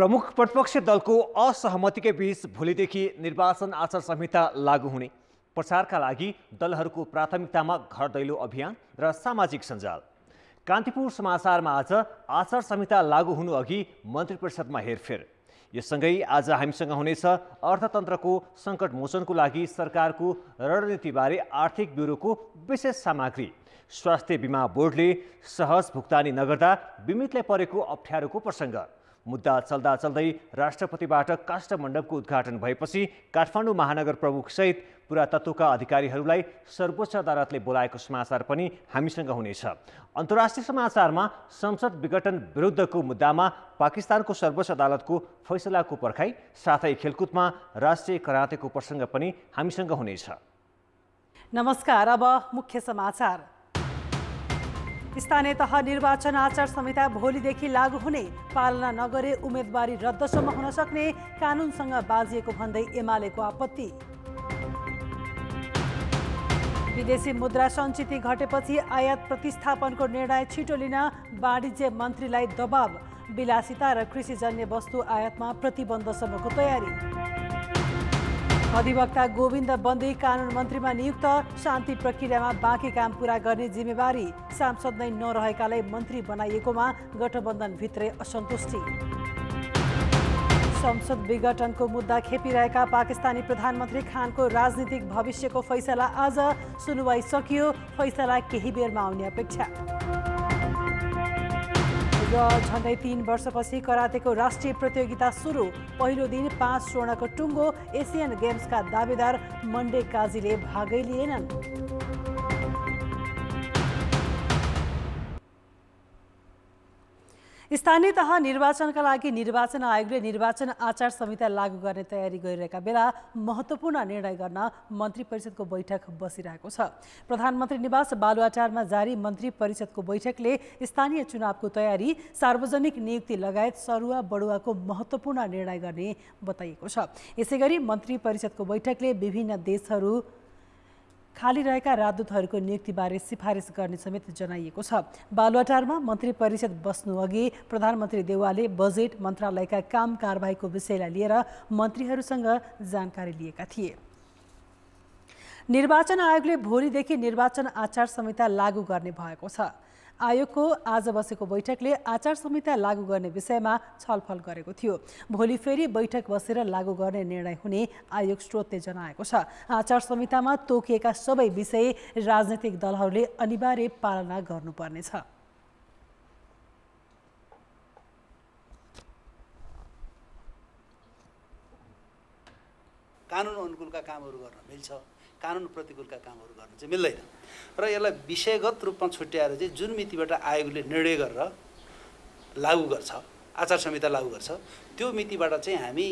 प्रमुख प्रतिपक्षी दलको असहमतिकै बीच भोलिदेखि निर्वाचन आचार संहिता लागू हुने, प्रचारका लागि दलहरूको प्राथमिकतामा घर दैलो अभियान र सामाजिक सञ्जाल। कान्तिपुर समाचारमा आज आचार संहिता लागू हुनु अघि मन्त्री परिषदमा हेरफेर। यससँगै आज हामीसँग हुनेछ अर्थतन्त्रको सङ्कट मोचनको लागि सरकारको रणनीतिबारे आर्थिक ब्युरोको विशेष सामग्री। स्वास्थ्य बिमा बोर्डले सहज भुक्तानी नगर्दा बिमितलाई परेको अप्ठ्यारोको प्रसङ्ग। मुद्दा चल्दा चल्दै राष्ट्रपतिबाट काष्ठमण्डपको उद्घाटन भएपछि काठमाडौँ महानगर प्रमुख सहित पुरातत्वका अधिकारीहरूलाई सर्वोच्च अदालतले बोलाएको समाचार पनि हामीसँग हुनेछ। अन्तर्राष्ट्रिय समाचारमा संसद विघटन विरुद्धको मुद्दामा पाकिस्तानको सर्वोच्च अदालतको फैसलाको पर्खाइ, साथै खेलकुदमा राष्ट्रिय करातेको प्रसङ्ग पनि हामीसँग हुनेछ। नमस्कार, अब मुख्य समाचार। स्थानीय तह निर्वाचन आचार संहिता भोलिदेखि लागू हुने, पालना नगरे उम्मेदवारी रद्दसम्म हुन सक्ने कानुनसँग बाजिएको भन्दै एमालेको आपत्ति। विदेशी मुद्रा सञ्चिति घटेपछि आयात प्रतिस्थापनको निर्णय छिटो लिन वाणिज्य मन्त्रीलाई दबाव। विलासिता र कृषिजन्य वस्तु आयातमा प्रतिबन्धसम्मको तयारी। अधिवक्ता गोविन्द बन्दी कानुन मन्त्रीमा नियुक्त, शान्ति प्रक्रियामा बाँकी काम पूरा गर्ने जिम्मेवारी। सांसद नै नरहेकालाई मन्त्री बनाइएकोमा गठबन्धनभित्रै असन्तुष्टि। संसद विघटनको मुद्दा खेपिरहेका पाकिस्तानी प्रधानमन्त्री खानको राजनीतिक भविष्यको फैसला आज, सुनुवाई सकियो, फैसला केही बेरमा आउने अपेक्षा। र झन्डै 3 वर्षपछि करातेको राष्ट्रिय प्रतियोगिता सुरु। पहिलो दिन 5 स्वर्णको टुङ्गो। एसियन गेम्सका दावेदार मन्डे काजीले भागै लिएनन्। स्थानीय तह निर्वाचनका लागि निर्वाचन आयोगले निर्वाचन आचार संहिता लागू गर्ने तयारी गरिरहेका बेला महत्त्वपूर्ण निर्णय गर्न मन्त्री परिषदको बैठक बसिरहेको छ। प्रधानमन्त्री निवास बालुवाटारमा जारी मन्त्री परिषदको बैठकले स्थानीय चुनावको तयारी, सार्वजनिक नियुक्ति लगायत सरुवा बढुवाको महत्त्वपूर्ण निर्णय गर्ने बताइएको छ। यसैगरी मन्त्री परिषदको बैठकले विभिन्न देशहरू खाली रहेका राजदूतहरूको नियुक्तिबारे सिफारिस गर्ने समेत जनाइएको छ। बालुवाटारमा मन्त्री परिषद बस्नु अघि प्रधानमन्त्री देउवाले बजेट, मन्त्रालयका काम कारबाहीको विषयलाई लिएर मन्त्रीहरूसँग जानकारी लिएका थिए। निर्वाचन आयोगले भोलिदेखि निर्वाचन आचार संहिता लागू गर्ने भएको छ। आयोगको आज बसेको बैठकले आचार संहिता लागू गर्ने विषयमा छलफल गरेको थियो। भोलि फेरि बैठक बसेर लागू गर्ने निर्णय हुने आयोग स्रोतले जनाएको छ। आचार संहितामा तोकिएका सबै विषय राजनैतिक दलहरूले अनिवार्य पालना गर्नुपर्नेछ। कानुन अनुकूलका कामहरू गर्न मिल्छ, कानुन प्रतिकूलका कामहरू गर्न चाहिँ मिल्दैन। र यसलाई विषयगत रूपमा छुट्याएर चाहिँ जुन मितिबाट आयोगले निर्णय गरेर लागू गर्छ, आचार संहिता लागू गर्छ, त्यो मितिबाट चाहिँ हामी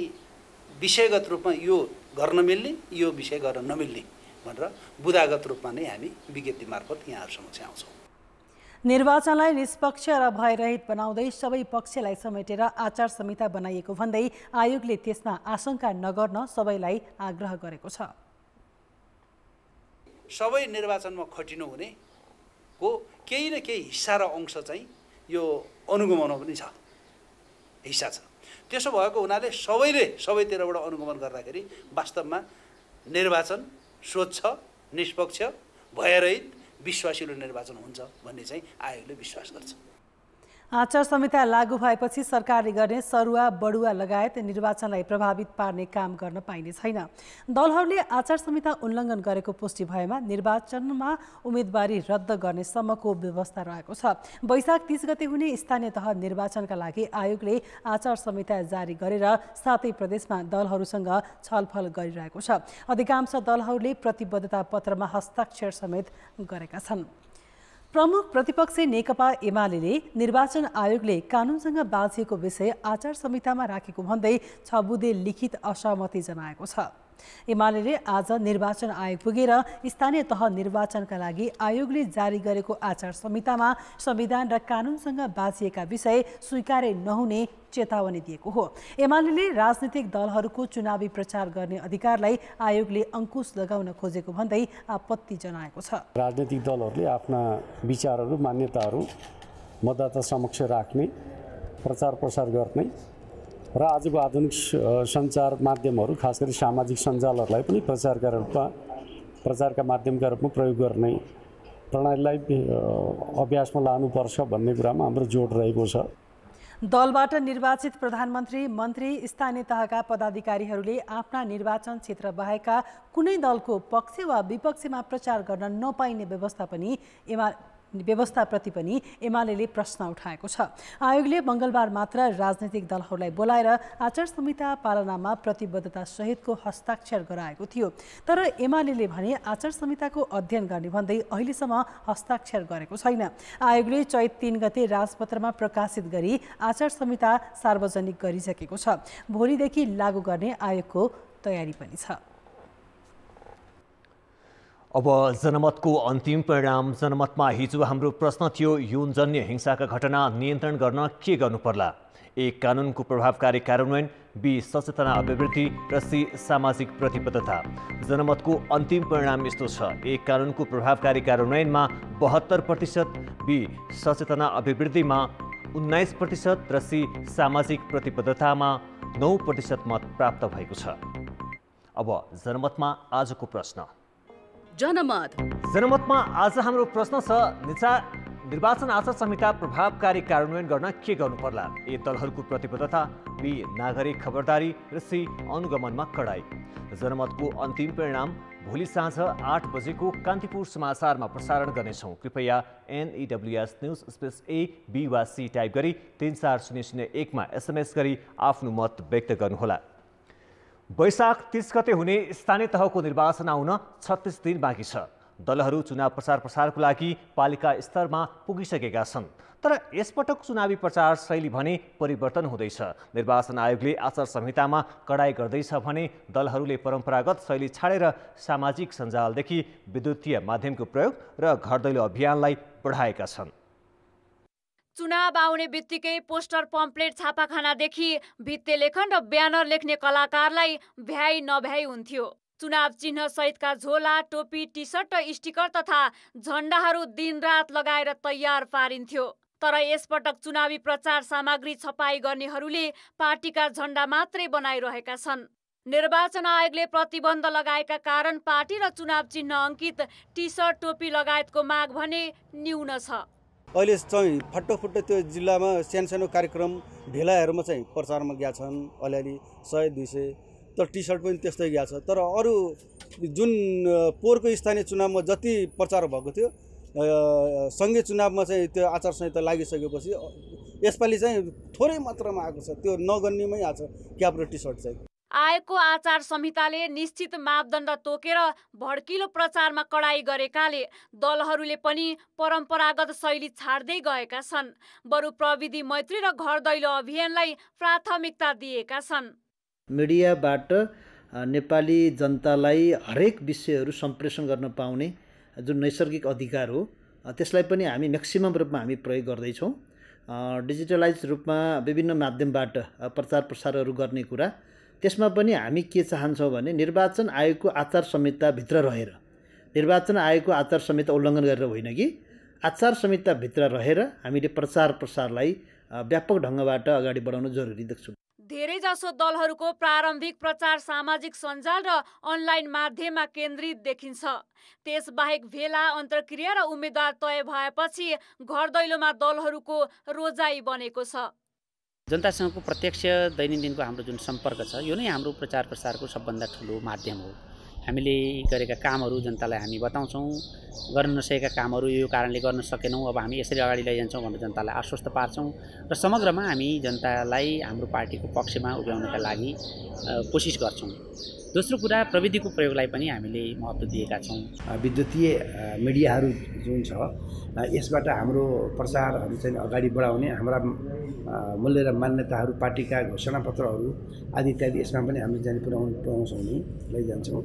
विषयगत रूपमा यो गर्न मिल्ने, यो विषय गर्न नमिल्ने भनेर बुदागत रूपमा नै हामी विज्ञप्ति मार्फत यहाँहरू समक्ष आउँछौँ। निर्वाचनलाई निष्पक्ष र भयरहित बनाउँदै सबै पक्षलाई समेटेर आचार संहिता बनाइएको भन्दै आयोगले त्यसमा आशंका नगर्न सबैलाई आग्रह गरेको छ। सबै निर्वाचनमा खटिनु हुने हो केही न केही हिस्सा र अंश चाहिँ यो अनुगमनमा पनि छ, हिस्सा छ। त्यसो भएको हुनाले सबैले सबैतिरबाट अनुगमन गर्दाखेरि वास्तवमा निर्वाचन स्वच्छ, निष्पक्ष, भयरहित, विश्वासिलो निर्वाचन हुन्छ भन्ने चाहिँ आयोगले विश्वास गर्छ। आचार संहिता लागू भएपछि सरकारले गर्ने सरुवा बढुवा लगायत निर्वाचनलाई प्रभावित पार्ने काम गर्न पाइने छैन। दलहरूले आचार संहिता उल्लङ्घन गरेको पुष्टि भएमा निर्वाचनमा उम्मेदवारी रद्द गर्ने सम्मको व्यवस्था रहेको छ। वैशाख 30 गते हुने स्थानीय तह निर्वाचनका लागि आयोगले आचार संहिता जारी गरेर 7 प्रदेशमा दलहरूसँग छलफल गरिरहेको छ। अधिकांश दलहरूले प्रतिबद्धता पत्रमा हस्ताक्षर समेत गरेका छन्। प्रमुख प्रतिपक्षी नेकपा एमाले निर्वाचन आयोगले कानुनसँग बाँधिएको विषय आचार संहितामा राखेको भन्दै 6 बुँदे लिखित असहमति जनाएको छ। एमाले आज निर्वाचन आयोग पुगेर स्थानीय तह निर्वाचनका लागि आयोगले जारी गरेको आचार संहितामा संविधान र कानुनसँग बाँधिएका विषय स्वीकार्य नहुने चेतावनी दिएको हो। एमाले राजनीतिक दलहरूको चुनावी प्रचार गर्ने अधिकारलाई आयोगले अंकुश लगाउन खोजेको भन्दै आपत्ति जनाएको छ। राजनीतिक दलहरूले आफ्ना विचारहरू, मान्यताहरू मतदाता समक्ष राख्ने, प्रचार प्रसार गर्ने र आजको आधुनिक सञ्चार माध्यमहरू खास गरी सामाजिक सञ्जालहरूलाई पनि प्रचारका माध्यमका रूपमा प्रयोग गर्ने प्रणालीलाई अभ्यासमा लानुपर्छ भन्ने कुरामा हाम्रो जोड रहेको छ। दलबाट निर्वाचित प्रधानमन्त्री, मन्त्री, स्थानीय तहका पदाधिकारीहरूले आफ्ना निर्वाचन क्षेत्र बाहेकका कुनै दलको पक्ष वा विपक्षमा प्रचार गर्न नपाइने व्यवस्थाप्रति पनि एमाले प्रश्न उठाएको छ। आयोगले मङ्गलबार मात्र राजनैतिक दलहरूलाई बोलाएर आचार संहिता पालनामा प्रतिबद्धता सहितको हस्ताक्षर गराएको थियो। तर एमाले भने आचार संहिताको अध्ययन गर्ने भन्दै अहिलेसम्म हस्ताक्षर गरेको छैन। आयोगले चैत 3 गते राजपत्रमा प्रकाशित गरी आचार संहिता सार्वजनिक गरिसकेको छ। भोलिदेखि लागू गर्ने आयोगको तयारी पनि छ। अब जनमतको अन्तिम परिणाम। जनमतमा हिजो हाम्रो प्रश्न थियो, यौनजन्य हिंसाका घटना नियन्त्रण गर्न के गर्नु पर्ला? ए, कानुनको प्रभावकारी कार्यान्वयन, बी, सचेतना अभिवृद्धि र सी, सामाजिक प्रतिबद्धता। जनमतको अन्तिम परिणाम यस्तो छ, ए, कानुनको प्रभावकारी कार्यान्वयनमा 72%, बी, सचेतना अभिवृद्धिमा 19% र सी, सामाजिक प्रतिबद्धतामा 9% मत प्राप्त भएको छ। अब जनमतमा आजको प्रश्न। जनमतमा आज हाम्रो प्रश्न छ, निर्वाचन आचार संहिता प्रभावकारी कार्यान्वयन गर्न के गर्नु पर्ला? ए, दलहरूको प्रतिबद्धता, बी, नागरिक खबरदारी र सी, अनुगमनमा कडाई। जनमतको अन्तिम परिणाम भोलि साँझ 8 बजेको कान्तिपुर समाचारमा प्रसारण गर्नेछौँ। कृपया NEWS news space A, B वा C टाइप गरी 34001 मा SMS गरी आफ्नो मत व्यक्त गर्नुहोला। वैशाख 30 गते हुने स्थानीय तहको निर्वाचन आउन 36 दिन बाँकी छ। दलहरू चुनाव प्रसारको लागि पालिका स्तरमा पुगिसकेका छन्। तर यसपटक चुनावी प्रचार शैली भने परिवर्तन हुँदैछ। निर्वाचन आयोगले आचार संहितामा कडाई गर्दैछ भने दलहरूले परम्परागत शैली छाडेर सामाजिक सञ्जालदेखि विद्युतीय माध्यमको प्रयोग र घर दैलो अभियानलाई बढाएका छन्। चुनाव आउने बित्तिकै पोस्टर, पम्पलेट, छापाखानादेखि भित्ते लेखन र ब्यानर लेख्ने कलाकारलाई भ्याइ नभ्याइ हुन्थ्यो। चुनाव चिन्ह सहितका झोला, टोपी, टी सर्ट र स्टिकर तथा झण्डाहरू दिनरात लगाएर तयार पारिन्थ्यो। तर यसपटक चुनावी प्रचार सामग्री छपाई गर्नेहरूले पार्टीका झण्डा मात्रै बनाइरहेका छन्। निर्वाचन आयोगले प्रतिबन्ध लगाएका कारण पार्टी र चुनाव चिन्ह अङ्कित टी सर्ट, टोपी लगायतको माग भने न्यून छ। अहिले चाहिँ फट्टो त्यो जिल्लामा सानो कार्यक्रम ढेलाहरूमा चाहिँ प्रचारमा गएका छन्, अलिअलि 100-200, तर टी सर्ट पनि त्यस्तै गएको छ। तर अरू जुन पोहोरको स्थानीय चुनावमा जति प्रचार भएको थियो, सङ्घीय चुनावमा चाहिँ त्यो आचार संहिता लागिसकेपछि यसपालि चाहिँ थोरै मात्रामा आएको छ। त्यो नगन्नेमै आएको छ क्याप र टी सर्ट चाहिँ। आयोगको आचार संहिताले निश्चित मापदण्ड तोकेर भड्किलो प्रचारमा कडाई गरेकाले दलहरूले पनि परम्परागत शैली छाड्दै गएका छन्। बरु प्रविधि मैत्री र घर दैलो अभियानलाई प्राथमिकता दिएका छन्। मिडियाबाट नेपाली जनतालाई हरेक विषयहरू सम्प्रेषण गर्न पाउने जुन नैसर्गिक अधिकार हो, त्यसलाई पनि हामी म्याक्सिमम रूपमा हामी प्रयोग गर्दैछौँ। डिजिटलाइज रूपमा विभिन्न माध्यमबाट प्रचार प्रसारहरू गर्ने कुरा, त्यसमा पनि हामी के चाहन्छौँ भने निर्वाचन आयोगको आचार संहिताभित्र रहेर, निर्वाचन आयोगको आचार संहिता उल्लङ्घन गरेर होइन कि आचार संहिताभित्र रहेर हामीले प्रचार प्रसारलाई व्यापक ढङ्गबाट अगाडि बढाउन जरुरी देख्छौँ। धेरैजसो दलहरूको प्रारम्भिक प्रचार सामाजिक सञ्जाल र अनलाइन माध्यममा केन्द्रित देखिन्छ। त्यसबाहेक भेला, अन्तर्क्रिया र उम्मेद्वार तय भएपछि घर दैलोमा दलहरूको रोजाइ बनेको छ। जनतासँगको प्रत्यक्ष दैनन्दिनको हाम्रो जुन सम्पर्क छ, यो नै हाम्रो प्रचार प्रसारको सबभन्दा ठुलो माध्यम हो। हामीले गरेका कामहरू जनतालाई हामी बताउँछौँ, गर्न नसकेका कामहरू यो कारणले गर्न सकेनौँ, अब हामी यसरी अगाडि लैजान्छौँ भनेर जनतालाई आश्वस्त पार्छौँ र समग्रमा हामी जनतालाई हाम्रो पार्टीको पक्षमा उभ्याउनका लागि कोसिस गर्छौँ। दोस्रो कुरा, प्रविधिको प्रयोगलाई पनि हामीले महत्त्व दिएका छौँ। विद्युतीय मिडियाहरू जुन छ, यसबाट हाम्रो प्रचारहरू चाहिँ अगाडि बढाउने, हाम्रा मूल्य र मान्यताहरू, पार्टीका घोषणापत्रहरू आदि इत्यादि यसमा पनि हामीले जाने पुर्याउँछौँ नि, लैजान्छौँ।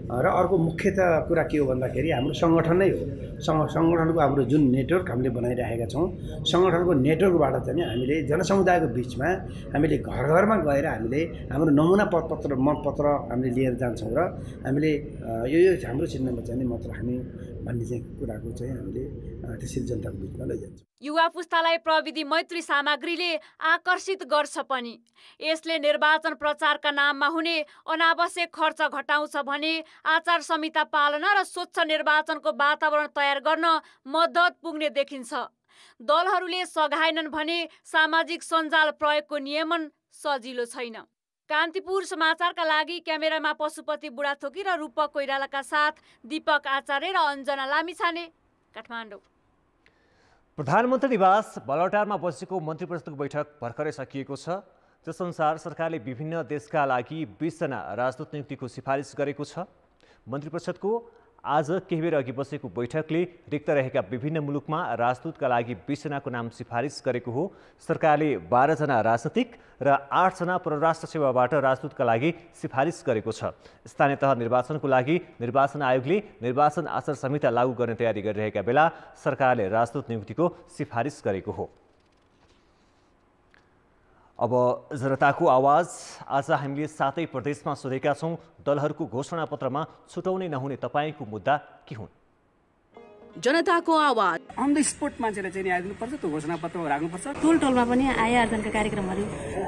र अर्को मुख्यतः कुरा के हो भन्दाखेरि हाम्रो सङ्गठन नै हो। सङ्गठनको हाम्रो जुन नेटवर्क हामीले बनाइरहेका छौँ, सङ्गठनको नेटवर्कबाट चाहिँ हामीले जनसमुदायको बिचमा हामीले घर घरमा गएर हामीले हाम्रो नमुना मतपत्र हामीले लिएर जान्छौँ र हामीले यो हाम्रो चिन्हमा चाहिँ मात्र हामी भन्ने चाहिँ कुराको चाहिँ हामीले त्यसरी जनताको बिचमा लैजान्छौँ। युवा पुस्तालाई प्रविधि मैत्री सामग्रीले आकर्षित गर्छ पनि। यसले निर्वाचन प्रचारका नाममा हुने अनावश्यक खर्च घटाउँछ भने आचार संहिता पालना र स्वच्छ निर्वाचनको वातावरण तयार गर्न मद्दत पुग्ने देखिन्छ। दलहरूले सघाएनन् भने सामाजिक सञ्जाल प्रयोगको नियमन सजिलो छैन। कान्तिपुर समाचारका लागि क्यामेरामा पशुपति बुढाथोकी र रूपक कोइरालाका साथ दीपक आचार्य र अञ्जना लामिछाने, काठमाडौँ। प्रधानमन्त्री निवास बलौटारमा बसेको मन्त्री परिषदको बैठक भर्खरै सकिएको छ। त्यसअनुसार सरकारले विभिन्न देशका लागि 20 जना राजदूत नियुक्तिको सिफारिस गरेको छ। मन्त्री परिषदको आज केही बेर अघि बसेको बैठकले रिक्त रहेका विभिन्न मुलुकमा राजदूतका लागि 20 जनाको नाम सिफारिस गरेको हो। सरकारले 12 जना राजनीतिक र 8 जना परराष्ट्र सेवाबाट राजदूतका लागि सिफारिस गरेको छ। स्थानीय तह निर्वाचनको लागि निर्वाचन आयोगले निर्वाचन आचार संहिता लागू गर्ने तयारी गरिरहेका बेला सरकारले राजदूत नियुक्तिको सिफारिस गरेको हो। अब जनताको आवाज। आज हामीले 7 प्रदेशमा सोधेका छौँ, दलहरूको घोषणापत्रमा छुटाउनै नहुने तपाईँको मुद्दा के हुन्? जनताको आवाज। अन द स्पोट मान्छेले चाहिँ आइदिनुपर्छ, त्यो घोषणापत्र राख्नुपर्छ। टोल टोलमा पनि आय आर्जनका कार्यक्रमहरू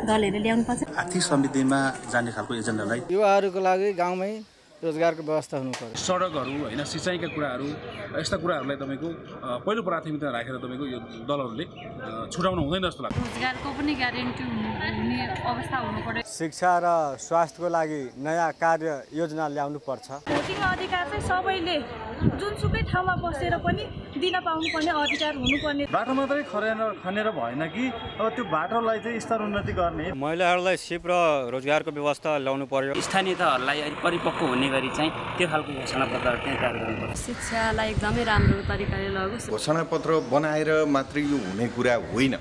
दलहरूले ल्याउनुपर्छ। आर्थिक समृद्धिमा जाने खालको एजेन्डालाई युवाहरूको लागि गाउँमै रोजगारको व्यवस्था हुनु पर्यो। सडकहरू होइन, सिँचाइका कुराहरू, यस्ता कुराहरूलाई तपाईँको पहिलो प्राथमिकता राखेर तपाईँको यो दलहरूले छुटाउन हुँदैन जस्तो लाग्छ। रोजगारको पनि ग्यारेन्टी हुने अवस्था हुनु पर्यो। शिक्षा र स्वास्थ्यको लागि नयाँ कार्य योजना ल्याउनु पर्छ। भोटिङ अधिकार चाहिँ सबैले जुनसुकै ठाउँमा बसेर पनि दिन पाउनुपर्ने अधिकार हुनुपर्ने। बाटो मात्रै खनेर भएन कि अब त्यो बाटोलाई चाहिँ स्तर उन्नति गर्ने, महिलाहरूलाई सिप र रोजगारको व्यवस्था ल्याउनु पर्यो। स्थानीय तहहरूलाई परिपक्व हुने गरी चाहिँ त्यो खालको घोषणापत्र त्यहाँ तयार गर्नुपर्छ। शिक्षालाई एकदमै राम्रो तरिकाले लागोस्। घोषणापत्र बनाएर मात्रै यो हुने कुरा होइन,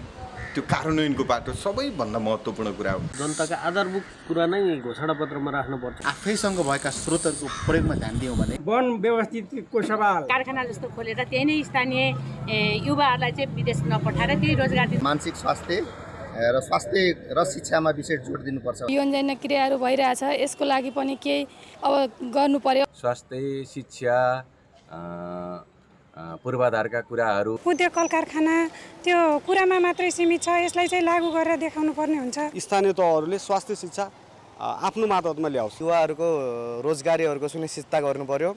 त्यो कार्यान्वयनको बाटो सबैभन्दा महत्त्वपूर्ण कुरा हो। जनताका आधारभूत कुरा नै घोषणापत्रमा राख्नुपर्छ। आफैसँग भएका स्रोतहरूको प्रयोगमा ध्यान दियौँ भने वन व्यवस्थितको सवाल, कारखाना जस्तो खोलेर त्यही नै स्थानीय युवाहरूलाई चाहिँ विदेश नपठाएर त्यही रोजगार दिनु। मानसिक स्वास्थ्य र स्वास्थ्य र शिक्षामा विशेष जोड दिनुपर्छ। यौनजन्य क्रियाहरू भइरहेछ, यसको लागि पनि केही अब गर्नु पर्यो। स्वास्थ्य, शिक्षा, पूर्वाधारका कुराहरू, उद्योग कल कारखाना त्यो कुरामा मात्रै सीमित छ, यसलाई चाहिँ लागू गरेर देखाउनु पर्ने हुन्छ। स्थानीय तहहरूले स्वास्थ्य शिक्षा आफ्नो मातहतमा ल्याओस्। युवाहरूको रोजगारीहरूको सुनिश्चितता गर्नु पर्यो।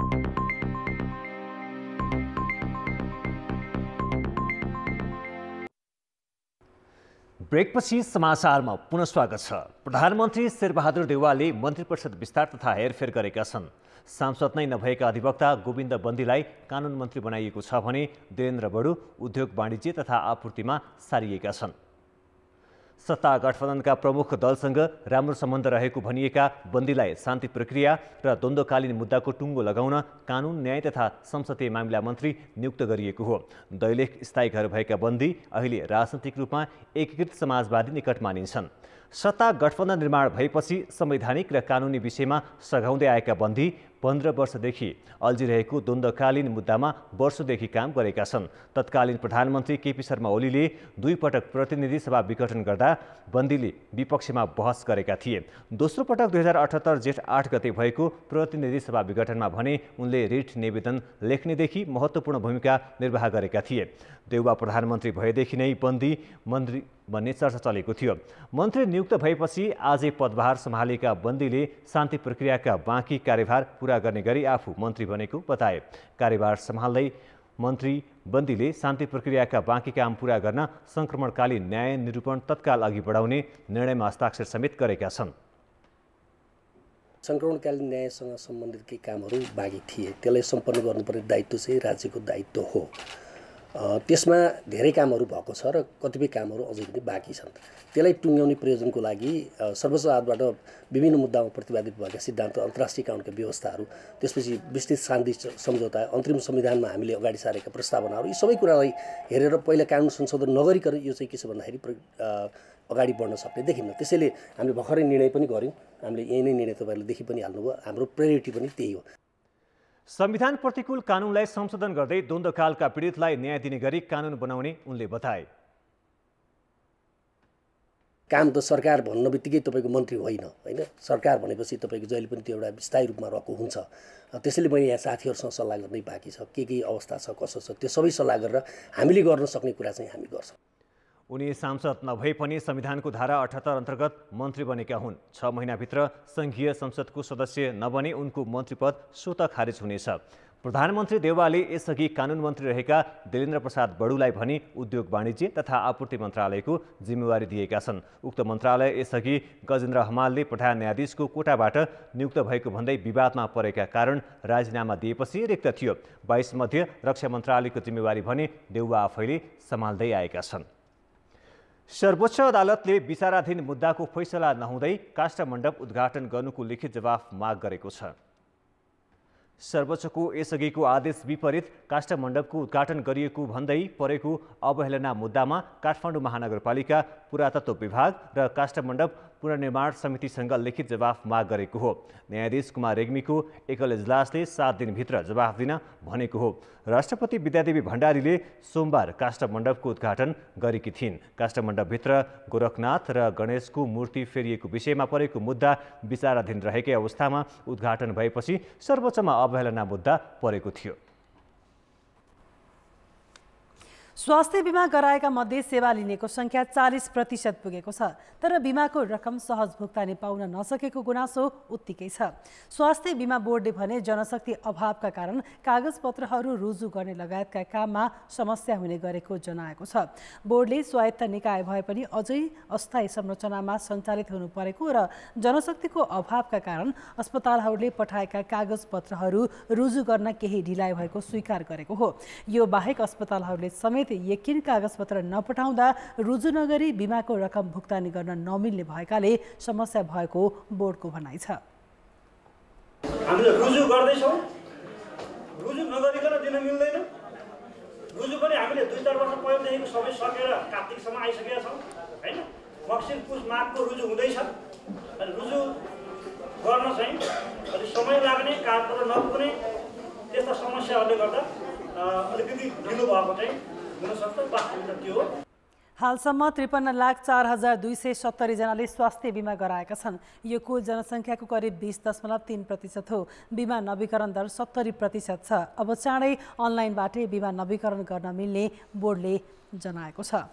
ब्रेकपछि समाचारमा पुनः स्वागत छ। प्रधानमन्त्री शेरबहादुर देउवाले मन्त्री परिषद विस्तार तथा हेरफेर गरेका छन्। सांसद नै नभएका अधिवक्ता गोविन्द बन्दीलाई कानुन मन्त्री बनाइएको छ भने वीरेन्द्र बडु उद्योग वाणिज्य तथा आपूर्तिमा सारिएका छन्। सत्ता गठबन्धनका प्रमुख दलसँग राम्रो सम्बन्ध रहेको भनिएका बन्दीलाई शान्ति प्रक्रिया र द्वन्द्वकालीन मुद्दाको टुङ्गो लगाउन कानुन, न्याय तथा संसदीय मामिला मन्त्री नियुक्त गरिएको हो। दैलेख स्थायी घर भएका बन्दी अहिले राजनैतिक रूपमा एकीकृत समाजवादी निकट मानिन्छन्। सत्ता गठबन्धन निर्माण भएपछि संवैधानिक र कानुनी विषयमा सघाउँदै आएका बन्दी 15 वर्षदेखि अल्झिरहेको द्वन्द्वकालीन मुद्दामा वर्षौंदेखि काम गरेका छन्। तत्कालीन प्रधानमन्त्री केपी शर्मा ओलीले 2 पटक प्रतिनिधि सभा विघटन गर्दा बन्दीले विपक्षमा बहस गरेका थिए। दोस्रो पटक 2078 जेठ 8 गते भएको प्रतिनिधि सभा विघटनमा भने उनले रिट निवेदन लेख्नेदेखि महत्त्वपूर्ण भूमिका निर्वाह गरेका थिए। देउवा प्रधानमन्त्री भएदेखि नै बन्दी मन्त्री भन्ने चर्चा चलेको थियो। मन्त्री नियुक्त भएपछि आजै पदभार सम्हालेका बन्दीले शान्ति प्रक्रियाका बाँकी कार्यभार पूरा गर्ने गरी आफू मन्त्री बनेको बताए। कार्यभार सम्हाल्दै मन्त्री बन्दीले शान्ति प्रक्रियाका बाँकी काम पूरा गर्न संक्रमणकालीन न्याय निरूपण तत्काल अघि बढाउने निर्णयमा हस्ताक्षर समेत गरेका छन्। संक्रमणकालीन न्यायसँग सम्बन्धित केही कामहरू बाँकी थिए, त्यसलाई सम्पन्न गर्नुपर्ने दायित्व चाहिँ राज्यको दायित्व हो। त्यसमा धेरै कामहरू भएको छ र कतिपय कामहरू अझै पनि बाँकी छन्। त्यसलाई टुङ्ग्याउने प्रयोजनको लागि सर्वोच्च अदालतबाट विभिन्न मुद्दामा प्रतिवादित भएका सिद्धान्त, अन्तर्राष्ट्रिय कानुनका व्यवस्थाहरू, त्यसपछि विस्तृत शान्ति सम्झौता, अन्तरिम संविधानमा हामीले अगाडि सारेका प्रस्तावनाहरू, यी सबै कुरालाई हेरेर पहिला कानुन संशोधन नगरिकन यो चाहिँ के छ भन्दाखेरि अगाडि बढ्न सक्ने देखिन्न। त्यसैले हामीले भर्खरै निर्णय पनि गऱ्यौँ। हामीले यही नै निर्णय तपाईँहरूले देखि पनि हाल्नुभयो। हाम्रो प्रायोरिटी पनि त्यही हो। संविधान प्रतिकूल कानुनलाई संशोधन गर्दै द्वन्द्वकालका पीडितलाई न्याय दिने गरी कानुन बनाउने उनले बताए। काम त सरकार भन्न बित्तिकै तपाईँको मन्त्री होइन होइन सरकार भनेपछि तपाईँको जहिले पनि त्यो एउटा स्थायी रूपमा रहेको हुन्छ त्यसैले मैले यहाँ साथीहरूसँग सल्लाह गर्नै बाँकी छ के अवस्था छ कसो छ त्यो सबै सल्लाह गरेर हामीले गर्न सक्ने कुरा चाहिँ हामी गर्छौँ। उनी सांसद नभए पनि संविधानको धारा 78 अन्तर्गत मन्त्री बनेका हुन्। 6 महिनाभित्र संघीय संसदको सदस्य नबने उनको मन्त्रीपद स्वतः खारेज हुनेछ। प्रधानमन्त्री देउवाले यसअघि कानुन मन्त्री रहेका देलेन्द्र प्रसाद बडुलाई भने उद्योग वाणिज्य तथा आपूर्ति मन्त्रालयको जिम्मेवारी दिएका छन्। उक्त मन्त्रालय यसअघि गजेन्द्र हमालले प्रधान न्यायाधीशको कोटाबाट नियुक्त भएको भन्दै विवादमा परेका कारण राजीनामा दिएपछि रिक्त थियो। 22 मध्ये रक्षा मन्त्रालयको जिम्मेवारी भने देउवा आफैले सम्हाल्दै आएका छन्। सर्वोच्च अदालतले विचाराधीन मुद्दाको फैसला नहुँदै काष्ठमण्डप उद्घाटन गर्नुको लिखित जवाफ माग गरेको छ। सर्वोच्चको यसअघिको आदेश विपरीत काष्ठमण्डपको उद्घाटन गरिएको भन्दै परेको अवहेलना मुद्दामा काठमाडौँ महानगरपालिका पुरातत्व विभाग र काष्ठमण्डप पुनर्निर्माण समितिसँग लिखित जवाफ माग गरेको हो। न्यायाधीश कुमार रेग्मीको एकल इजलासले 7 दिनभित्र जवाफ दिन भनेको हो। राष्ट्रपति विद्यादेवी भण्डारीले सोमबार काष्ठमण्डपको उद्घाटन गरेकी थिइन्। काष्ठमण्डपभित्र गोरखनाथ र गणेशको मूर्ति फेरिएको विषयमा परेको मुद्दा विचाराधीन रहेकै अवस्थामा उद्घाटन भएपछि सर्वोच्चमा अवहेलना मुद्दा परेको थियो। स्वास्थ्य बिमा गराएका मध्ये सेवा लिनेको संख्या 40% पुगेको छ, तर बिमाको रकम सहज भुक्तानी पाउन नसकेको गुनासो उत्तिकै छ। स्वास्थ्य बिमा बोर्डले भने जनशक्ति अभावका कारण कागजपत्रहरू रुजु गर्ने लगायतका काममा समस्या हुने गरेको जनाएको छ। बोर्डले स्वायत्त निकाय भए पनि अझै अस्थायी संरचनामा सञ्चालित हुनु परेको र जनशक्तिको अभावका कारण अस्पतालहरूले पठाएका कागजपत्रहरू रुजु गर्न केही ढिलाइ भएको स्वीकार गरेको हो। यो बाहेक अस्पतालहरूले समेत यकिन कागजपत्र नपठाउँदा रुजु नगरी बिमाको रकम भुक्तानी गर्न नमिल्ने भएकाले समस्या भएको बोर्डको भनाइ छ। हामीले रुजु गर्दैछौँ, रुजु नगरिकन दिन मिल्दैन। रुजु पनि हामीले 2-4 वर्ष पहिलेदेखि सबै सकेर कार्तिकसम्म आइसकेका छौँ हैन। मक्सिर पुस माघको रुजु हुँदैछ। अनि रुजु गर्न चाहिँ अलि समय लाग्ने, कागजपत्र नपुग्ने त्यस्ता समस्याहरूले गर्दा अलिकति ढिलो भएको चाहिँ हालसम्म 53,04,270 जनाले स्वास्थ्य बिमा गराएका छन्। यो कुल जनसङ्ख्याको करिब 20.3% हो। बिमा नवीकरण दर 70% छ। अब चाँडै अनलाइनबाटै बिमा नवीकरण गर्न मिल्ने बोर्डले जनाएको छ।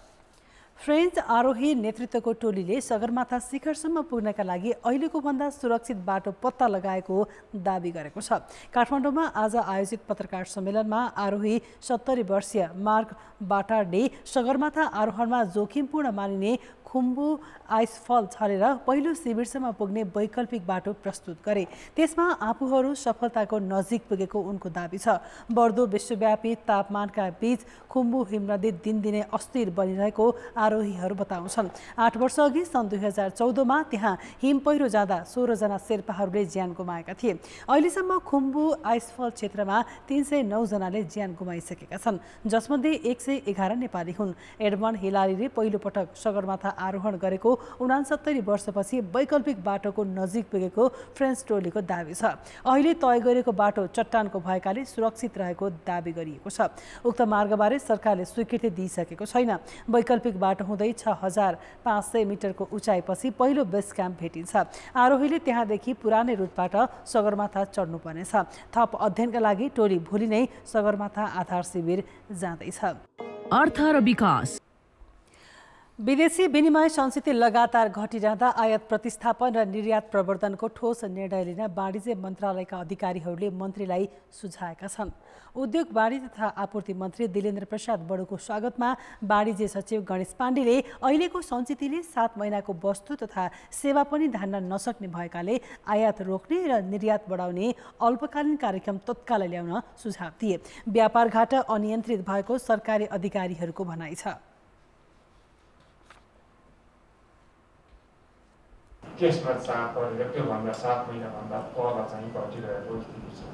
फ्रेन्च आरोही नेतृत्वको टोलीले सगरमाथा शिखरसम्म पुग्नका लागि अहिलेको भन्दा सुरक्षित बाटो पत्ता लगाएको दाबी गरेको छ। काठमाडौँमा आज आयोजित पत्रकार सम्मेलनमा आरोही 70 वर्षीय मार्क बाटार्डले सगरमाथा आरोहणमा जोखिमपूर्ण मानिने खुम्बु आइसफल छरेर पहिलो शिविरसम्म पुग्ने वैकल्पिक बाटो प्रस्तुत गरे। त्यसमा आफूहरू सफलताको नजिक पुगेको उनको दाबी छ। बढ्दो विश्वव्यापी तापमानका बीच खुम्बु हिमनदी दिनदिनै अस्थिर बनिरहेको आरोहीहरू बताउँछन्। 8 वर्ष अघि सन् 2014मा त्यहाँ हिम पहिरो जाँदा 16 जना शेर्पाहरूले ज्यान गुमाएका थिए। अहिलेसम्म खुम्बु आइसफल क्षेत्रमा 309 जनाले ज्यान गुमाइसकेका छन्, जसमध्ये 111 नेपाली हुन्। एडमन्ड हिलारीले पहिलो पटक सगरमाथा आरोहण गरेको 69 वर्षपछि वैकल्पिक बाटोको नजिक पुगेको फ्रेन्च टोलीको दाबी छ। अहिले तय गरेको बाटो चट्टानको भएकाले सुरक्षित रहेको दाबी गरिएको छ। उक्त मार्गबारे सरकारले स्वीकृति दिइसकेको छैन। वैकल्पिक बाटो हुँदै 6500 मिटरको उचाइपछि पहिलो बेस क्याम्प भेटिन्छ। आरोहीले त्यहाँदेखि पुरानै रुटबाट सगरमाथा चढ्नुपर्नेछ। थप अध्ययनका लागि टोली भोलि नै सगरमाथा आधार शिविर जाँदैछ। अर्थ र विकास। विदेशी विनिमय संस्कृति लगातार घटिरहँदा आयात प्रतिस्थापन र निर्यात प्रवर्धनको ठोस निर्णय लिन वाणिज्य मन्त्रालयका अधिकारीहरूले मन्त्रीलाई सुझाएका छन्। उद्योग वाणिज्य तथा आपूर्ति मन्त्री दिलेन्द्र प्रसाद बडुको स्वागतमा वाणिज्य सचिव गणेश पाण्डेले अहिलेको संस्कृतिले 7 महिनाको वस्तु तथा सेवा पनि धान्न नसक्ने भएकाले आयात रोक्ने र निर्यात बढाउने अल्पकालीन कार्यक्रम तत्कालै ल्याउन सुझाव दिए। व्यापार घाटा अनियन्त्रित भएको सरकारी अधिकारीहरूको भनाइ छ। त्यसमा चाप परेर त्योभन्दा 7 महिनाभन्दा पर चाहिँ घटिरहेको स्थिति छ।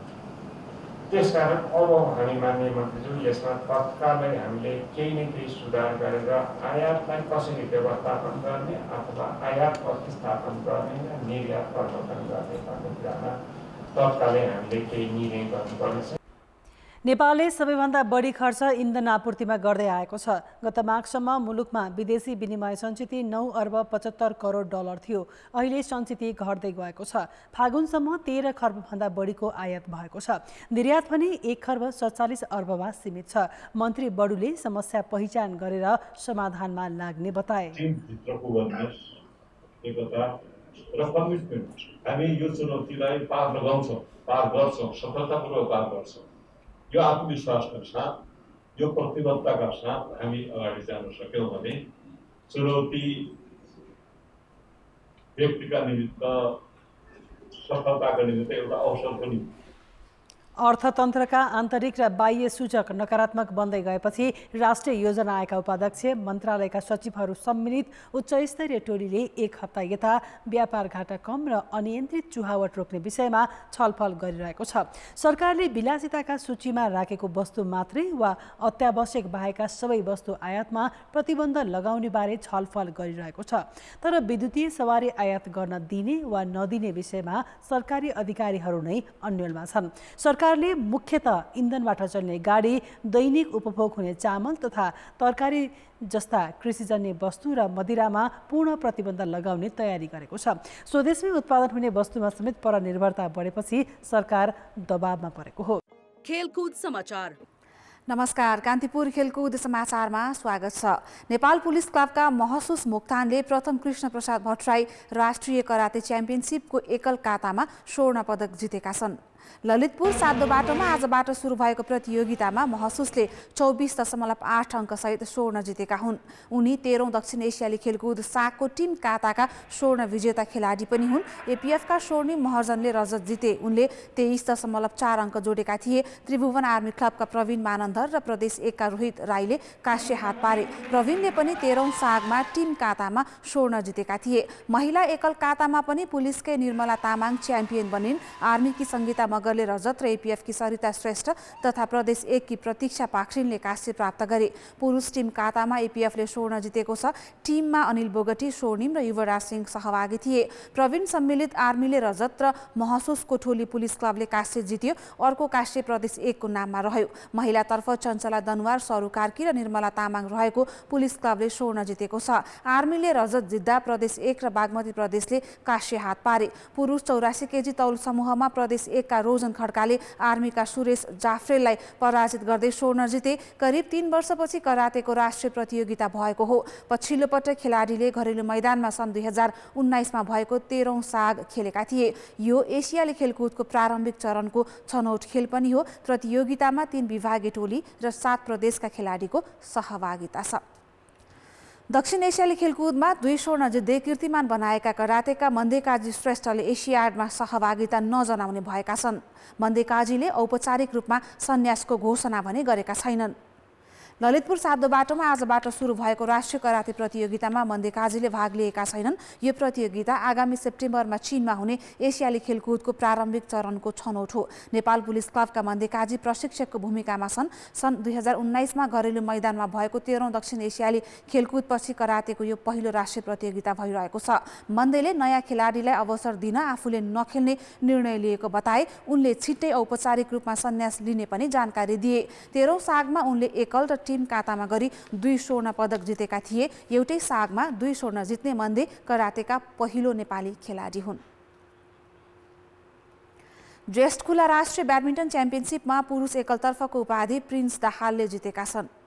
त्यसकारण अब हामी माननीय मन्त्रीज्यू यसमा तत्कालै हामीले केही न केही सुधार गरेर आयातलाई कसरी व्यवस्थापन गर्ने अथवा आयात प्रतिस्थापन गर्ने र निर्यात प्रवर्धन गर्ने भन्ने कुरामा तत्कालै हामीले केही निर्णय गर्नुपर्नेछ। नेपालले सबैभन्दा बढी खर्च इन्धन आपूर्तिमा गर्दै आएको छ। गत माघसम्म मुलुकमा विदेशी विनिमय सञ्चित 9 अर्ब 75 करोड डलर थियो। अहिले सञ्चित घट्दै गएको छ। फागुनसम्म 13 खर्बभन्दा बढीको आयात भएको छ। निर्यात भने 1 खर्ब 47 अर्बमा सीमित छ। मन्त्री बडुले समस्या पहिचान गरेर समाधानमा लाग्ने बताए। र कमिटमेन्ट हामी यो चुनौतीलाई पार लगाउँछौँ, पार गर्छौँ, सफलतापूर्वक पार गर्छौँ। यो आत्मविश्वासका साथ, यो प्रतिबद्धताका साथ हामी अगाडि जान सक्यौँ भने चुनौती व्यक्तिका निमित्त सफलताका निमित्त एउटा अवसर पनि। अर्थतन्त्रका आन्तरिक र बाह्य सूचक नकारात्मक बन्दै गएपछि राष्ट्रिय योजना आयोगका उपाध्यक्ष मन्त्रालयका सचिवहरू सम्मिलित उच्चस्तरीय टोलीले 1 हप्ता यता व्यापार घाटा कम र अनियन्त्रित चुहावट रोक्ने विषयमा छलफल गरिरहेको छ। सरकारले विलासिताका सूचीमा राखेको वस्तु मात्रै वा अत्यावश्यक बाहेकका सबै वस्तु आयातमा प्रतिबन्ध लगाउने बारे छलफल गरिरहेको छ। तर विद्युतीय सवारी आयात गर्न दिने वा नदिने विषयमा सरकारी अधिकारीहरू नै अन्यलमा छन्। सरकारले मुख्यतः इन्धनबाट चल्ने गाडी, दैनिक उपभोग हुने चामल तथा तरकारी जस्ता कृषिजन्य वस्तु र मदिरामा पूर्ण प्रतिबन्ध लगाउने तयारी गरेको छ। स्वदेशमै उत्पादन हुने वस्तुमा समेत परनिर्भरता बढेपछि सरकार दबावमा परेको हो। खेलकुद समाचार। नमस्कार, कान्तिपुर खेलकुद समाचारमा स्वागत छ। नेपाल पुलिस क्लबका महसुस मोक्तानले प्रथम कृष्ण प्रसाद भट्टराई राष्ट्रिय कराते च्याम्पियनसिपको एकल कातामा स्वर्ण पदक जितेका छन्। ललितपुर सातो बाटोमा आजबाट सुरु भएको प्रतियोगितामा महसुसले 24.8 अङ्कसहित स्वर्ण जितेका हुन्। उनी 13औं दक्षिण एसियाली खेलकुद सागको टिम काताका स्वर्ण विजेता खेलाडी पनि हुन्। एपीएफका स्वर्णिम महर्जनले रजत जिते। उनले 23.4 अङ्क जोडेका थिए। त्रिभुवन आर्मी क्लबका प्रवीण मानन्धर र प्रदेश 1 का रोहित राईले काँस्य हात पारे। प्रवीणले पनि 13औं सागमा टिम कातामा स्वर्ण जितेका थिए। महिला एकल कातामा पनि पुलिसकै निर्मला तामाङ च्याम्पियन बनिन्। आर्मीकी सङ्गीता मगरले रजत र एपीएफकी सरिता श्रेष्ठ तथा प्रदेश 1 की प्रतीक्षा पाक्सिनले काँस्य प्राप्त गरे। पुरुष टिम कातामा एपीएफले स्वर्ण जितेको छ। टिममा अनिल बोगटी, स्वर्णिम र युवराज सिंह सहभागी थिए। प्रवीण सम्मिलित आर्मीले रजत र महसुस कोठोली पुलिस क्लबले काँस्य जित्यो। अर्को काँस्य प्रदेश 1 को नाममा रह्यो। महिलातर्फ चञ्चला दनुवार, सरू कार्की र निर्मला तामाङ रहेको पुलिस क्लबले स्वर्ण जितेको छ। आर्मीले रजत जित्दा प्रदेश 1 र बागमती प्रदेशले काँस्य हात पारे। पुरुष 84 केजी तौल समूहमा प्रदेश 1 का रोजन खड्काले आर्मीका सुरेश जाफ्रेललाई पराजित गर्दै स्वर्ण जिते। करिब 3 वर्षपछि करातेको राष्ट्रिय प्रतियोगिता भएको हो। पछिल्लो पटक खेलाडीले घरेलु मैदानमा सन् 2019 मा भएको 13औं साग खेलेका थिए। यो एसियाली खेलकुदको प्रारम्भिक चरणको छनौट खेल पनि हो। प्रतियोगितामा 3 विभागीय टोली र 7 प्रदेशका खेलाडीको सहभागिता छ। दक्षिण एसियाली खेलकुदमा 2 स्वर्ण जित्दै कीर्तिमान बनाएका करातेका मन्देकाजी श्रेष्ठले एसियाडमा सहभागिता नजनाउने भएका छन्। मन्देकाजीले औपचारिक रूपमा सन्यासको घोषणा भने गरेका छैनन्। ललितपुर सातो बाटोमा आजबाट सुरु भएको राष्ट्रिय कराते प्रतियोगितामा मन्देकाजीले भाग लिएका छैनन्। यो प्रतियोगिता आगामी सेप्टेम्बरमा चीनमा हुने एसियाली खेलकुदको प्रारम्भिक चरणको छनौट हो। नेपाल पुलिस क्लबका मन्देकाजी प्रशिक्षकको भूमिकामा छन्। सन् 2019 मा घरेलु मैदानमा भएको 13औं दक्षिण एसियाली खेलकुदपछि करातेको यो पहिलो राष्ट्रिय प्रतियोगिता भइरहेको छ। मन्देले नयाँ खेलाडीलाई अवसर दिन आफूले नखेल्ने निर्णय लिएको बताए। उनले छिट्टै औपचारिक रूपमा सन्यास लिने पनि जानकारी दिए। 13औं सागमा उनले एकल र टिम कातामा गरी 2 स्वर्ण पदक जितेका थिए। एउटै सागमा 2 स्वर्ण जित्ने मन्दे करातेका पहिलो नेपाली खेलाडी हुन्। ड्रेस्ट खुला राष्ट्रिय ब्याडमिन्टन च्याम्पियनसिपमा पुरुष एकलतर्फको उपाधि प्रिन्स दाहालले जितेका छन्।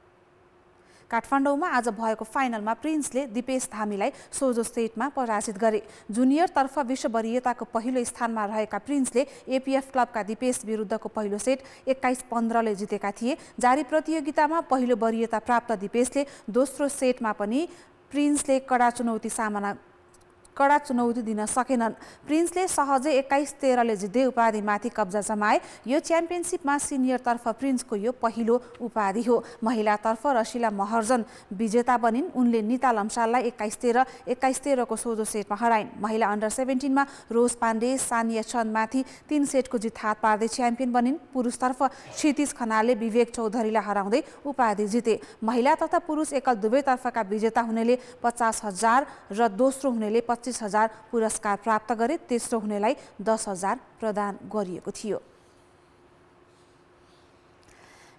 काठमाडौँमा आज भएको फाइनलमा प्रिन्सले दिपेश धामीलाई सोझो सेटमा पराजित गरे। जुनियरतर्फ विश्व वरियताको पहिलो स्थानमा रहेका प्रिन्सले एपीएफ क्लबका दिपेश विरुद्धको पहिलो सेट 21-15 ले जितेका थिए। जारी प्रतियोगितामा पहिलो वरियता प्राप्त दिपेशले दोस्रो सेटमा पनि प्रिन्सले कडा चुनौती दिन सकेनन्। प्रिन्सले सहजै 21-13 ले जित्दै उपाधिमाथि कब्जा जमाए। यो च्याम्पियनसिपमा सिनियरतर्फ प्रिन्सको यो पहिलो उपाधि हो। महिलातर्फ रसिला महर्जन विजेता बनिन्। उनले निता लम्साललाई 21-13, 21-13 को सोझो सेटमा हराइन्। महिला अन्डर 17 मा रोज पाण्डे सानिया चन्दमाथि 3 सेटको जित हात पार्दै च्याम्पियन बनिन्। पुरुषतर्फ क्षितिज खनालले विवेक चौधरीलाई हराउँदै उपाधि जिते। महिला तथा पुरुष एकल दुवैतर्फका विजेता हुनेले 50,000 र दोस्रो हुनेले 25,000 पुरस्कार प्राप्त गरे। तेस्रो हुनेलाई 10,000 प्रदान गरिएको थियो।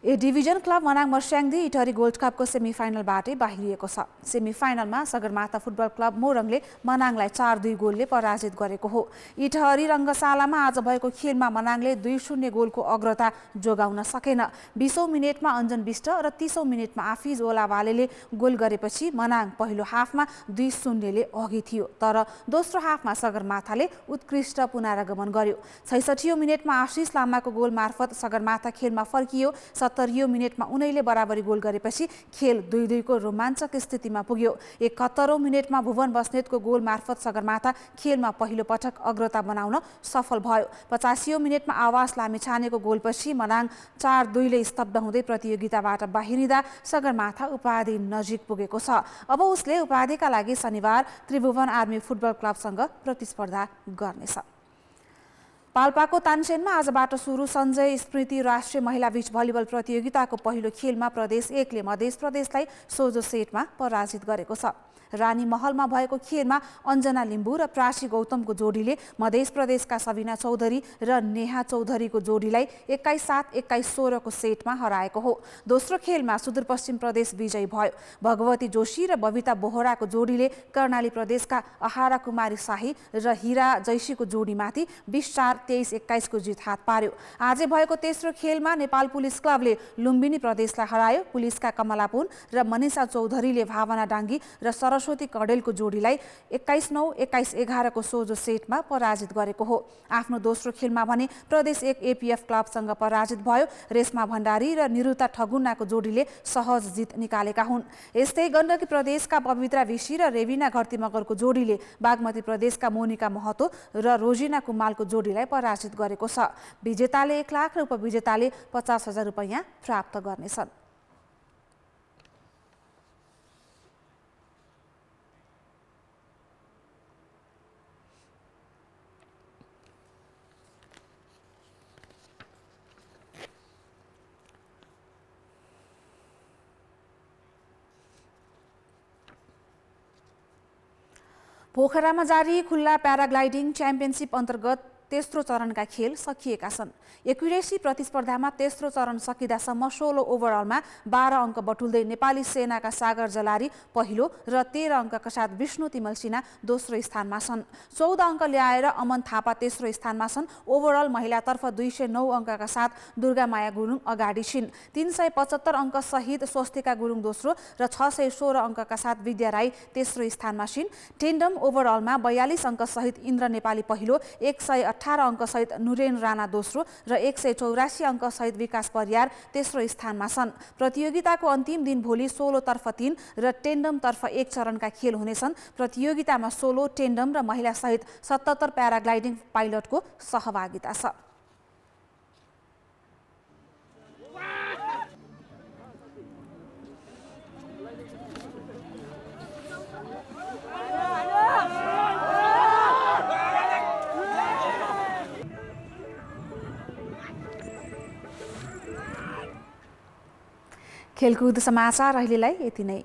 A division club Manang Marsyangdi Itahari gold कपको सेमिफाइनलबाटै बाहिरिएको छ। सेमिफाइनलमा सगरमाथा फुटबल क्लब मोरङले मनाङलाई 4-2 गोलले पराजित गरेको हो। इटहरी रङ्गशालामा आज भएको खेलमा मनाङले 2-0 गोलको अग्रता जोगाउन सकेन। 20औं मिनेटमा अञ्जन बिष्ट र 30औं मिनेटमा आफिज ओलावालेले गोल गरेपछि मनाङ पहिलो हाफमा 2-0 ले अघि थियो। तर दोस्रो हाफमा सगरमाथाले उत्कृष्ट पुनरागमन गर्यो। 66औं मिनेटमा आशिष लामाको गोल मार्फत सगरमाथा खेलमा फर्कियो। 70औं मिनेटमा उनैले बराबरी गोल गरेपछि खेल 2-2 को रोमाञ्चक स्थितिमा पुग्यो। 71औं मिनेटमा भुवन बस्नेतको गोल मार्फत सगरमाथा खेलमा पहिलो पटक अग्रता बनाउन सफल भयो। 85औं मिनेटमा आवास लामिछानेको गोलपछि मनाङ 4-2 ले स्तब्ध हुँदै प्रतियोगिताबाट बाहिरिँदा सगरमाथा उपाधि नजिक पुगेको छ। अब उसले उपाधिका लागि शनिबार त्रिभुवन आर्मी फुटबल क्लबसँग प्रतिस्पर्धा गर्नेछ। पाल्पाको तानसेनमा आजबाट सुरु सञ्जय स्मृति राष्ट्रिय महिला बीच भलिबल प्रतियोगिताको पहिलो खेलमा प्रदेश 1 ले मध्य प्रदेशलाई सोझो सेटमा पराजित गरेको छ। रानी महलमा भएको खेलमा अञ्जना लिम्बू र प्राची गौतमको जोडीले मध्य प्रदेशका सबिना चौधरी र नेहा चौधरीको जोडीलाई 21-7, 21-16 को सेटमा हराएको हो। दोस्रो खेलमा सुदूरपश्चिम प्रदेश विजयी भयो। भगवती जोशी र बबिता बोहराको जोडीले कर्णाली प्रदेशका आहारा कुमारी शाही र हिरा जैशीको जोडीमाथि 20-4, 23-21 को जित हात पार्यो। आजै भएको तेस्रो खेलमा नेपाल पुलिस क्लबले लुम्बिनी प्रदेशलाई हरायो। पुलिसका कमला पुन र मनिषा चौधरीले भावना डाङ्गी र सरस्वती कडेलको जोडीलाई 21-9, 21-11 को सोझो सेटमा पराजित गरेको हो। आफ्नो दोस्रो खेलमा भने प्रदेश 1 एपीएफ क्लबसँग पराजित भयो। रेशमा भण्डारी र निरुता ठगुन्नाको जोडीले सहज जित निकालेका हुन्। यस्तै गण्डकी प्रदेशका पवित्रा विशी र रेबिना घरतीमगरको जोडीले बागमती प्रदेशका मोनिका महतो र रोजिना कुमालको जोडीलाई पराजित गरेको छ। विजेताले 1 लाख र उपविजेताले 50,000 रुपैयाँ प्राप्त गर्नेछन्। पोखरामा जारी खुल्ला प्याराग्लाइडिङ च्याम्पियनसिप अन्तर्गत तेस्रो चरणका खेल सकिएका छन्। एक्युरेसी प्रतिस्पर्धामा तेस्रो चरण सकिँदासम्म 16 ओभरअलमा 12 अङ्क बटुल्दै नेपाली सेनाका सागर जलारी पहिलो र 13 अङ्कका साथ विष्णु तिमल सिन्हा दोस्रो स्थानमा छन्। 14 अङ्क ल्याएर अमन थापा तेस्रो स्थानमा छन्। ओभरअल महिलातर्फ 209 अङ्कका साथ दुर्गामाया गुरुङ अगाडि छिन्। 375 अङ्क सहित स्वस्तिका गुरुङ दोस्रो र 616 अङ्कका साथ विद्या राई तेस्रो स्थानमा छिन्। टेन्डम ओभरअलमा 42 अङ्क सहित इन्द्र नेपाली पहिलो, 118 अङ्क सहित नुरेन राणा दोस्रो र 184 अङ्क सहित विकास परियार तेस्रो स्थानमा छन्। प्रतियोगिताको अन्तिम दिन भोलि 16 तर्फ 3 र टेन्डम तर्फ 1 चरणका खेल हुनेछन्। प्रतियोगितामा 16 टेन्डम र महिला सहित 77 प्याराग्लाइडिङ पाइलटको सहभागिता छ। खेलकुद समाचार अहिलेलाई यति नै।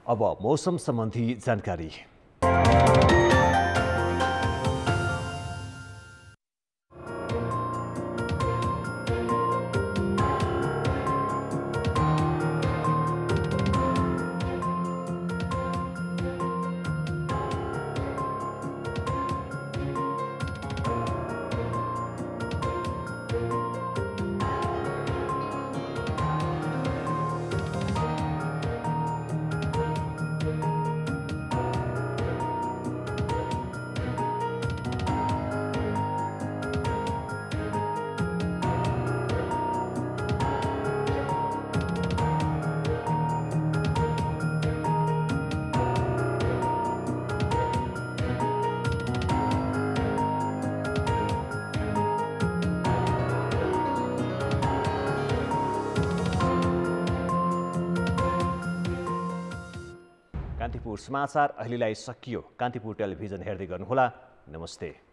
अब मौसम सम्बन्धी जानकारी। कान्तिपुर समाचार अहिलेलाई सकियो। कान्तिपुर टेलिभिजन हेर्दै गर्नुहोला। नमस्ते।